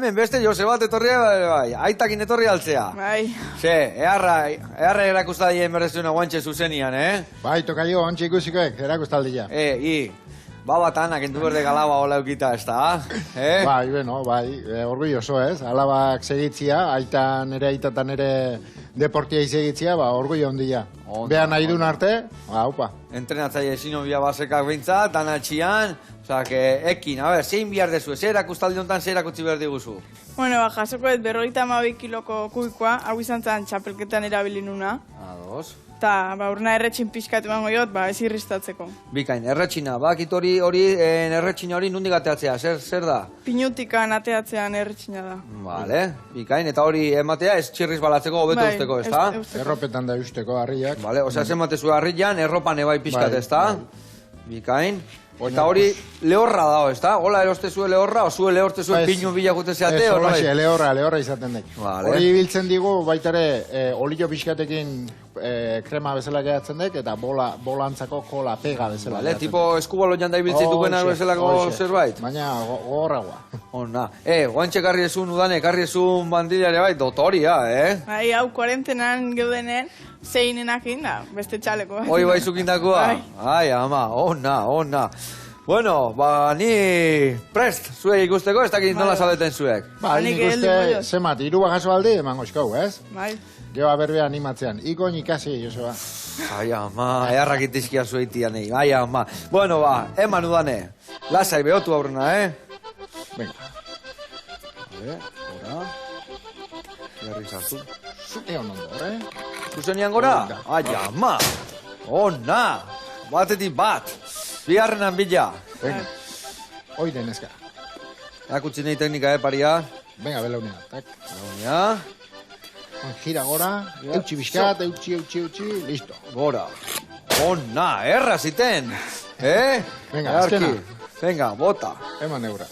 Hemen beste Jose bat etorria, bai, aitakin etorri altzea. Bai. Eharra erakustadien berrezuna guantxe zuzenian, Bai, tokaio, ontsi ikusikoek, erakustaldia. Babatan, akentu berde galaua hola eukita, ez da? Bai, bueno, bai, orgulloso ez, alabak segitzia, nere aitatan ere deportia izegitzia, orgullo ondia. Behan nahi duen arte, haupa. Entrenatzaile sinobia basekak behintzat, danatxian, ekin, zein bihar dezu, zer erakustaldi honetan zer erakutsi behar diguzu? Bueno, jasoko ez 52 kiloko kubikoa, hau izan zen txapelketan erabilinuna. Ados. Eta, urna erretxin pixkat emango jot, ez irristatzeko. Bikain, erretxina, bakit hori erretxina hori nundik ateatzea, zer da? Pinutikan ateatzean erretxina da. Bale, bikain, eta hori ematea ez txirriz balatzeko hobeto usteko, ez da? Erropetan da usteko harriak. Bale, osea, ez ematezu harrian, erropan ebai pixkat, ez da? Bikain. Eta hori lehorra dago, ez da? Hola erostezue lehorra, o zue lehortezue pinu bilakute zeate? Ez, holaxe, lehorra izaten dek. Hori biltzen digu baitare olio pixkatekin krema bezala gehatzen dek, eta bolantzako kola pega bezala. Bale, tipo eskubalo janda ibiltzen duena bezalako zerbait? Baina gogorragoa. Ona. Guantxe karri ezun udane, karri ezun bandilare bai, dotoria, Bai, hau kuarentenan geudenen, zeinenakin da, beste txaleko. Hoi bai zukindakoa? Ai, ama, ona. Bueno, ni prest, zuek ikusteko, ez dakit nola zabeten zuek. Nik ikuste, zemat, 3 jaso aldi, emango eskau, ez? Bai. Geoa berbea animatzean, ikoin ikasi, Joseba. Ai, ama, eharrak itizkia zueitian, ai, ama. Bueno, eman udane, lasai behotu aurrena, Venga. Gora. Jarri zartu. Egon ondo, Zuzenian gora? Ai, ama. Ona. Batetik bat. Bigarrenan bila. Venga. Hoi denezka. Erakutsi nahi teknika, paria. Venga, belaunia. Belaunia. Gira gora. Eutxi bizkat, eutxi. Listo. Gora. Ona, erra ziten. Venga, azkena. Venga, bota. Eman eura.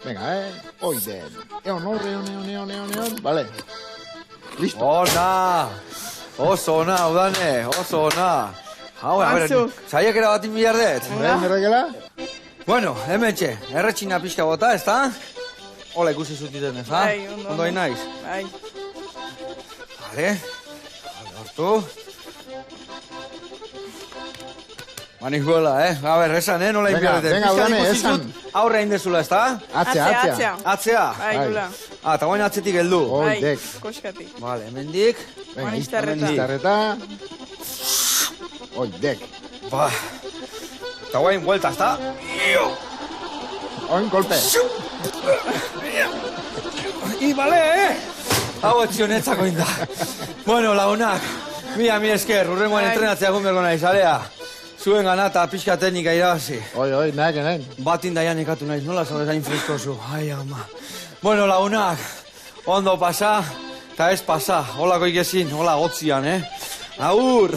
Venga, hoi den. Egon horre, Vale. Listo. Ona. Oso ona, udane, oso ona. Hau, zaiak erabatin bilardet. Erregela? Bueno, hemen txe, erretxina pixka bota, ez da? Hola ikusi zutiten, ez da? Bai, ondo naiz? Bai. Vale, hartu. Manik gola, A ber, esan, nola inbiarete. Venga, udane, esan. Aurre indezula, ez da? Atzea. Atzea? Bai, gula. Eta guain atzetik heldu. Hoi, dek. Koskatik. Vale, hemendik. Venga, Iztarreta. iztarreta. Hoi, dek. Eta guain, vuelta, ez da? Oin, golpe. Bale, Hau etxionetzako inda. Bueno, lagunak, mi esker, urrengoan entrenatzea gumergo nahi, zalea. Zuen ganata, pixka teknika irabazi. Oi, nahi. Batin daian ikatu naiz, nola zaudez hain freskozu. Ai, ama. Bueno, lagunak, ondo pasa, eta ez pasa. Holako ikezin, hola gotzian, Agur!